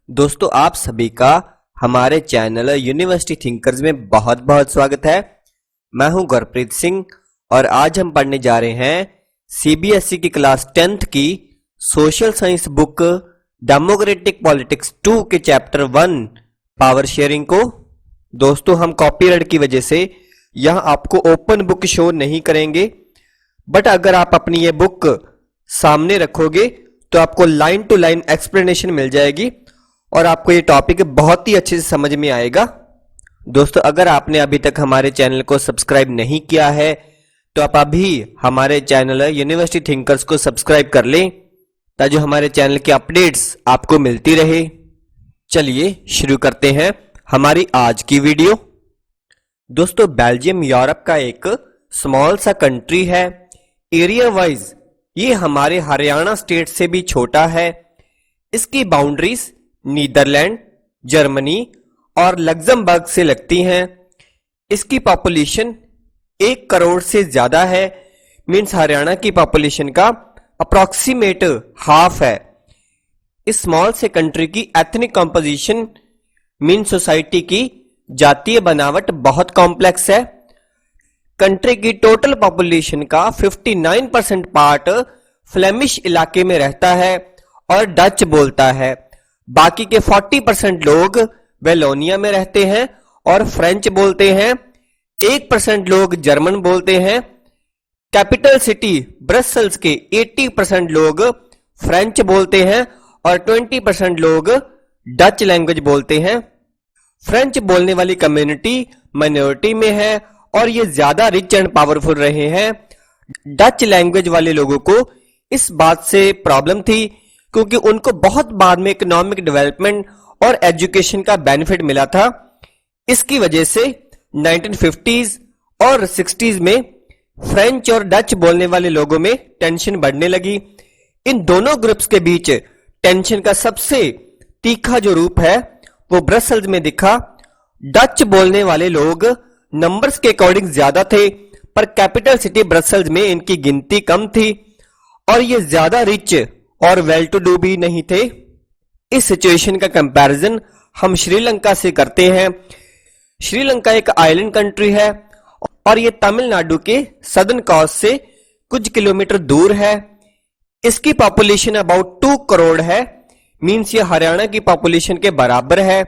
दोस्तों आप सभी का हमारे चैनल यूनिवर्सिटी थिंकर्स में बहुत बहुत स्वागत है। मैं हूं गुरप्रीत सिंह और आज हम पढ़ने जा रहे हैं सीबीएसई की क्लास 10th की social science book democratic politics 2 के चैप्टर 1 पावर शेयरिंग को। दोस्तों हम कॉपीराइट की वजह से यहां आपको ओपन बुक शो नहीं करेंगे, बट अगर आप अपनी ये बुक सामने रखोगे तो आपको लाइन टू लाइन एक्सप्लेनेशन मिल जाएगी और आपको ये टॉपिक बहुत ही अच्छे से समझ में आएगा। दोस्तों अगर आपने अभी तक हमारे चैनल को सब्सक्राइब नहीं किया है तो आप अभी हमारे चैनल यूनिवर्सिटी थिंकर्स को सब्सक्राइब कर लें ताकि हमारे चैनल की अपडेट्स आपको मिलती रहे। चलिए शुरू करते हैं हमारी आज की वीडियो। दोस्तों बेल्जियम यूरोप का एक स्मॉल सा कंट्री है। एरिया वाइज ये हमारे हरियाणा स्टेट से भी छोटा है। इसकी बाउंड्रीज नीदरलैंड, जर्मनी और लग्जमबर्ग से लगती हैं। इसकी पॉपुलेशन 1 करोड़ से ज्यादा है, मींस हरियाणा की पॉपुलेशन का अप्रॉक्सीमेट हाफ है। इस स्मॉल से कंट्री की एथनिक कंपोजिशन मीन सोसाइटी की जातीय बनावट बहुत कॉम्प्लेक्स है। कंट्री की टोटल पॉपुलेशन का 59% पार्ट फ्लेमिश इलाके में रहता है और डच बोलता है। बाकी के 40% लोग वेलोनिया में रहते हैं और फ्रेंच बोलते हैं। 1% लोग जर्मन बोलते हैं। कैपिटल सिटी ब्रसेल्स के 80% लोग फ्रेंच बोलते हैं और 20% लोग डच लैंग्वेज बोलते हैं। फ्रेंच बोलने वाली कम्युनिटी माइनॉरिटी में है और ये ज्यादा रिच एंड पावरफुल रहे हैं। डच लैंग्वेज वाले लोगों को इस बात से प्रॉब्लम थी क्योंकि उनको बहुत बाद में इकोनॉमिक डेवलपमेंट और एजुकेशन का बेनिफिट मिला था। इसकी वजह से 1950s और 60s में फ्रेंच और डच बोलने वाले लोगों में टेंशन बढ़ने लगी। इन दोनों ग्रुप्स के बीच टेंशन का सबसे तीखा जो रूप है वो ब्रसेल्स में दिखा। डच बोलने वाले लोग नंबर्स के अकॉर्डिंग ज्यादा थे, पर कैपिटल सिटी ब्रसेल्स में इनकी गिनती कम थी और ये ज्यादा रिच और वेल टू डू भी नहीं थे। इस सिचुएशन का कंपैरिजन हम श्रीलंका से करते हैं। श्रीलंका एक आइलैंड कंट्री है और ये तमिलनाडु के सदर्न कोस्ट से कुछ किलोमीटर दूर है। इसकी पॉपुलेशन अबाउट 2 करोड़ है, मींस ये हरियाणा की पॉपुलेशन के बराबर है।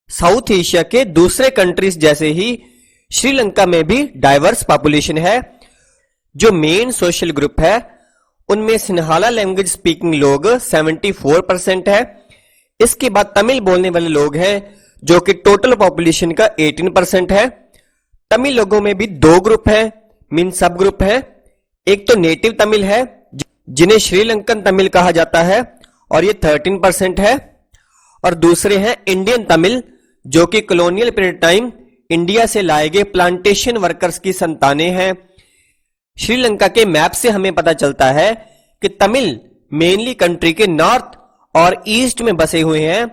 साउथ एशिया के दूसरे कंट्रीज जैसे ही श्रीलंका में भी डाइवर्स पॉपुलेशन है। जो मेन सोशल ग्रुप है उनमें सिन्हाला लैंग्वेज स्पीकिंग लोग 74% है। इसके बाद तमिल बोलने वाले लोग हैं जो कि टोटल पॉपुलेशन का 18% है। तमिल लोगों में भी 2 ग्रुप हैं, मीन सब ग्रुप है। एक तो नेटिव तमिल है जिन्हें श्रीलंकन तमिल कहा जाता है और ये 13% है, और दूसरे हैं इंडियन तमिल जो कि कॉलोनियल पीरियड टाइम इंडिया से लाए गए प्लांटेशन वर्कर्स की संतानें हैं। श्रीलंका के मैप से हमें पता चलता है कि तमिल मेनली कंट्री के नॉर्थ और ईस्ट में बसे हुए हैं।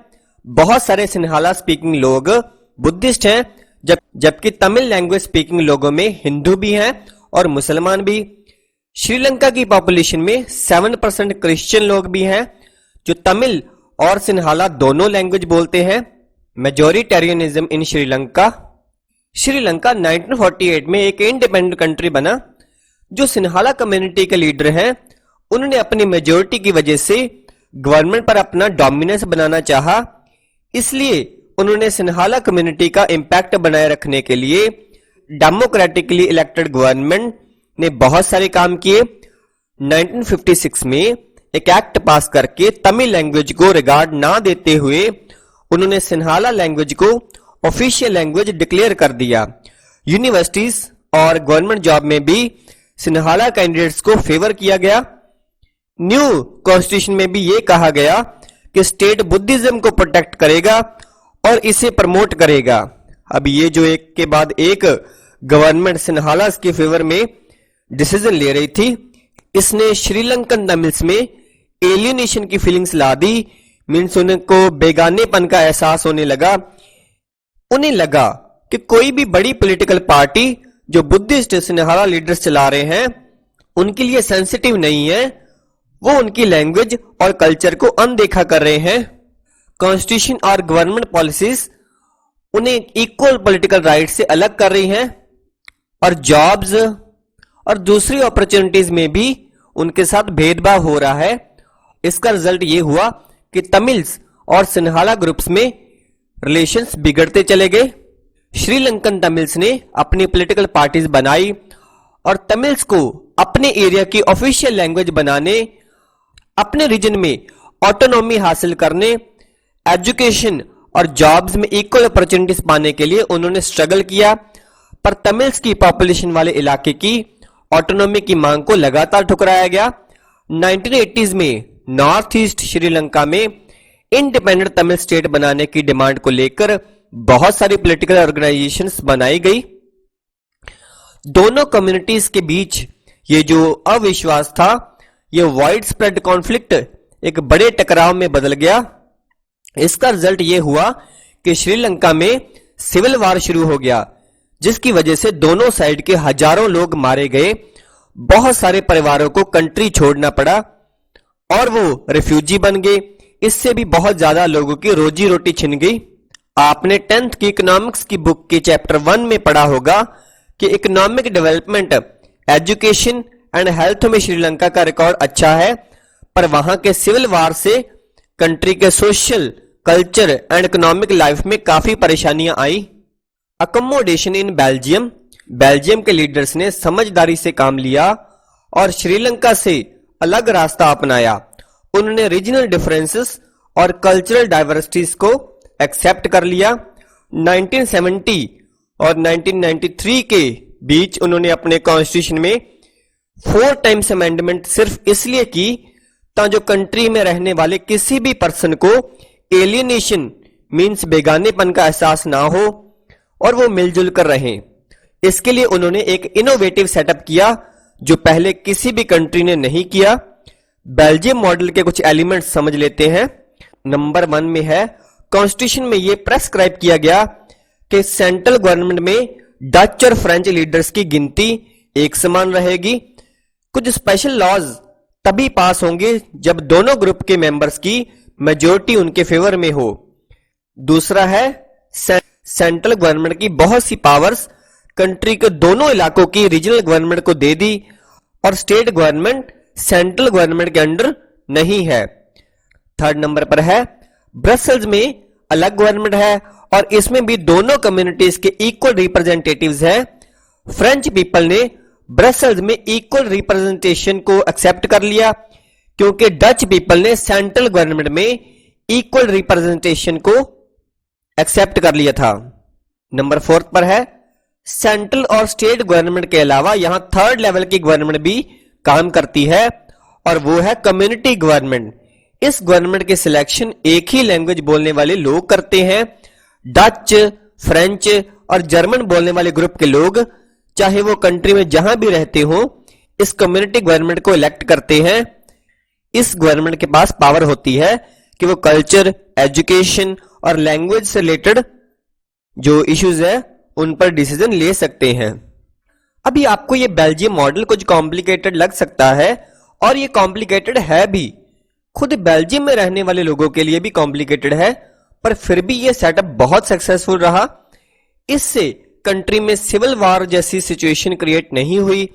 बहुत सारे सिन्हाला स्पीकिंग लोग बुद्धिस्ट हैं, जबकि तमिल लैंग्वेज स्पीकिंग लोगों में हिंदू भी हैं और मुसलमान भी। श्रीलंका की पॉपुलेशन में 7% क्रिश्चियन लोग भी हैं जो तमिल और सिन्हाला दोनों लैंग्वेज बोलते हैं। मेजोरिटेरियनिज्म इन श्रीलंका। श्रीलंका 1948 में एक इंडिपेंडेंट कंट्री बना। जो सिन्हाला कम्युनिटी के लीडर हैं उन्होंने अपनी मेजोरिटी की वजह से गवर्नमेंट पर अपना डोमिनेंस बनाना चाहा, इसलिए उन्होंने सिन्हाला कम्युनिटी का इंपैक्ट बनाए रखने के लिए डेमोक्रेटिकली इलेक्टेड गवर्नमेंट ने बहुत सारे काम किए। 1956 में एक एक्ट पास करके तमिल लैंग्वेज को रिगार्ड ना देते हुए उन्होंने सिन्हाला लैंग्वेज को ऑफिशियल लैंग्वेज डिक्लेयर कर दिया। यूनिवर्सिटीज और गवर्नमेंट जॉब में भी सिन्हाला कैंडिडेट्स को फेवर किया गया। न्यू कॉन्स्टिट्यूशन में भी ये कहा गया कि स्टेट बुद्धिज्म को प्रोटेक्ट करेगा और इसे प्रमोट करेगा। अब ये जो एक के बाद एक गवर्नमेंट सिन्हाला के फेवर में डिसीजन ले रही थी, इसने श्रीलंकन तमिल्स में एलियनेशन की फीलिंग्स ला दी। मीन्स उनको बेगानेपन का एहसास होने लगा। उन्हें लगा कि कोई भी बड़ी पॉलिटिकल पार्टी जो बुद्धिस्ट सिन्हाला लीडर्स चला रहे हैं उनके लिए सेंसिटिव नहीं है, वो उनकी लैंग्वेज और कल्चर को अनदेखा कर रहे हैं। कॉन्स्टिट्यूशन और गवर्नमेंट पॉलिसीज उन्हें इक्वल पॉलिटिकल राइट से अलग कर रही हैं और जॉब्स और दूसरी अपॉर्चुनिटीज में भी उनके साथ भेदभाव हो रहा है। इसका रिजल्ट ये हुआ कि तमिल्स और सिन्हाला ग्रुप्स में रिलेशंस बिगड़ते चले गए। श्रीलंकन तमिल्स ने अपनी पॉलिटिकल पार्टीज बनाई और तमिल्स को अपने एरिया की ऑफिशियल लैंग्वेज बनाने, अपने रीजन में ऑटोनॉमी हासिल करने, एजुकेशन और जॉब्स में इक्वल अपॉर्चुनिटीज पाने के लिए उन्होंने स्ट्रगल किया। पर तमिल्स की पॉपुलेशन वाले इलाके की ऑटोनॉमी की मांग को लगातार ठुकराया गया। 1980s में नॉर्थ ईस्ट श्रीलंका में इंडिपेंडेंट तमिल स्टेट बनाने की डिमांड को लेकर बहुत सारी पॉलिटिकल ऑर्गेनाइजेशंस बनाई गई। दोनों कम्युनिटीज के बीच ये जो अविश्वास था, ये वाइड स्प्रेड कॉन्फ्लिक्ट एक बड़े टकराव में बदल गया। इसका रिजल्ट ये हुआ कि श्रीलंका में सिविल वार शुरू हो गया, जिसकी वजह से दोनों साइड के हजारों लोग मारे गए। बहुत सारे परिवारों को कंट्री छोड़ना पड़ा और वो रिफ्यूजी बन गए। इससे भी बहुत ज्यादा लोगों की रोजी रोटी छिन गई। आपने 10th की इकोनॉमिक्स की बुक के चैप्टर 1 में पढ़ा होगा कि economic development, education and health में श्रीलंका का रिकॉर्ड अच्छा है, पर वहां के सिविल वार से कंट्री के social, culture and economic life में काफी परेशानियां आई। अकोमोडेशन इन बेल्जियम, बेल्जियम के लीडर्स ने समझदारी से काम लिया और श्रीलंका से अलग रास्ता अपनाया। उन्होंने रीजनल डिफरेंसेस और कल्चरल डाइवर्सिटीज को एक्सेप्ट कर लिया। 1970 और 1993 के बीच उन्होंने अपने कॉन्स्टिट्यूशन में 4 टाइम्स अमेंडमेंट सिर्फ इसलिए की ताकि कंट्री में रहने वाले किसी भी पर्सन को एलियनेशन मींस बेगानेपन का एहसास ना हो और वो मिलजुल कर रहें। इसके लिए उन्होंने एक इनोवेटिव सेटअप किया जो पहले किसी भी कंट्री ने नहीं किया। बेल्जियम मॉडल के कुछ एलिमेंट्स समझ लेते हैं। नंबर 1 में है, कॉन्स्टिट्यूशन में यह प्रेस्क्राइब किया गया कि सेंट्रल गवर्नमेंट में डच और फ्रेंच लीडर्स की गिनती एक समान रहेगी। कुछ स्पेशल लॉज तभी पास होंगे जब दोनों ग्रुप के मेंबर्स की मेजोरिटी उनके फेवर में हो। दूसरा है, सेंट्रल गवर्नमेंट की बहुत सी पावर्स कंट्री के दोनों इलाकों की रीजनल गवर्नमेंट को दे दी और स्टेट गवर्नमेंट सेंट्रल गवर्नमेंट के अंडर नहीं है। 3rd नंबर पर है, ब्रसेल्स में अलग गवर्नमेंट है और इसमें भी दोनों कम्युनिटीज के इक्वल रिप्रेजेंटेटिव्स हैं। फ्रेंच पीपल ने ब्रसेल्स में इक्वल रिप्रेजेंटेशन को एक्सेप्ट कर लिया क्योंकि डच पीपल ने सेंट्रल गवर्नमेंट में इक्वल रिप्रेजेंटेशन को एक्सेप्ट कर लिया था। नंबर 4 पर है, सेंट्रल और स्टेट गवर्नमेंट के अलावा यहां 3rd लेवल की गवर्नमेंट भी काम करती है और वो है कम्युनिटी गवर्नमेंट। इस गवर्नमेंट के सिलेक्शन एक ही लैंग्वेज बोलने वाले लोग करते हैं। डच, फ्रेंच और जर्मन बोलने वाले ग्रुप के लोग, चाहे वो कंट्री में जहां भी रहते हो, इस कम्युनिटी गवर्नमेंट को इलेक्ट करते हैं। इस गवर्नमेंट के पास पावर होती है कि वो कल्चर, एजुकेशन और लैंग्वेज से रिलेटेड जो इश्यूज है उन पर डिसीजन ले सकते हैं। अभी आपको ये बेल्जियम मॉडल कुछ कॉम्प्लिकेटेड लग सकता है और ये कॉम्प्लिकेटेड है भी, खुद बेल्जियम में रहने वाले लोगों के लिए भी कॉम्प्लिकेटेड है, पर फिर भी ये सेटअप बहुत सक्सेसफुल रहा। इससे कंट्री में सिविल वार जैसी सिचुएशन क्रिएट नहीं हुई,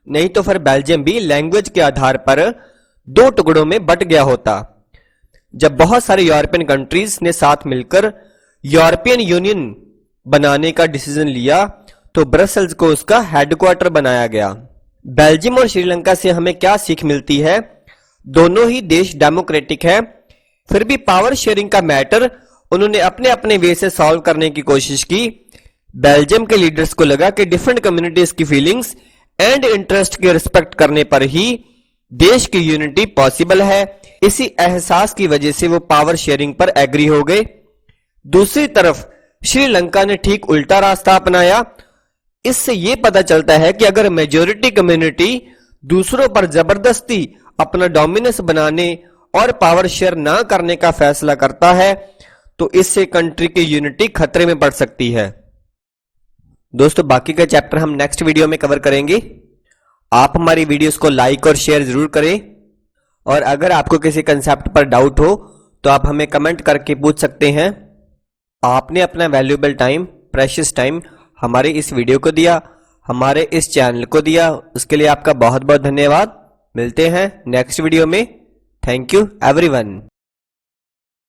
नहीं तो फिर बेल्जियम भी लैंग्वेज के आधार पर 2 टुकड़ों में बट गया होता। जब बहुत सारे यूरोपियन कंट्रीज ने साथ मिलकर यूरोपियन यूनियन बनाने का डिसीजन लिया तो ब्रसेल्स को उसका हेडक्वार्टर बनाया गया। बेल्जियम और श्रीलंका से हमें क्या सीख मिलती है? दोनों ही देश डेमोक्रेटिक है, फिर भी पावर शेयरिंग का मैटर उन्होंने अपने अपने वे से सॉल्व करने की कोशिश की। बेल्जियम के लीडर्स को लगा कि डिफरेंट कम्युनिटीज की फीलिंग्स एंड इंटरेस्ट के रिस्पेक्ट करने पर ही देश की यूनिटी पॉसिबल है। इसी एहसास की वजह से वो पावर शेयरिंग पर एग्री हो गए। दूसरी तरफ श्रीलंका ने ठीक उल्टा रास्ता अपनाया। इससे यह पता चलता है कि अगर मेजॉरिटी कम्युनिटी दूसरों पर जबरदस्ती अपना डोमिनेंस बनाने और पावर शेयर ना करने का फैसला करता है तो इससे कंट्री की यूनिटी खतरे में पड़ सकती है। दोस्तों, बाकी का चैप्टर हम नेक्स्ट वीडियो में कवर करेंगे। आप हमारी वीडियोस को लाइक और शेयर जरूर करें और अगर आपको किसी कंसेप्ट पर डाउट हो तो आप हमें कमेंट करके पूछ सकते हैं। आपने अपना वैल्यूएबल टाइम, प्रेशियस टाइम हमारे इस वीडियो को दिया, हमारे इस चैनल को दिया, उसके लिए आपका बहुत बहुत धन्यवाद। मिलते हैं नेक्स्ट वीडियो में। Thank you everyone.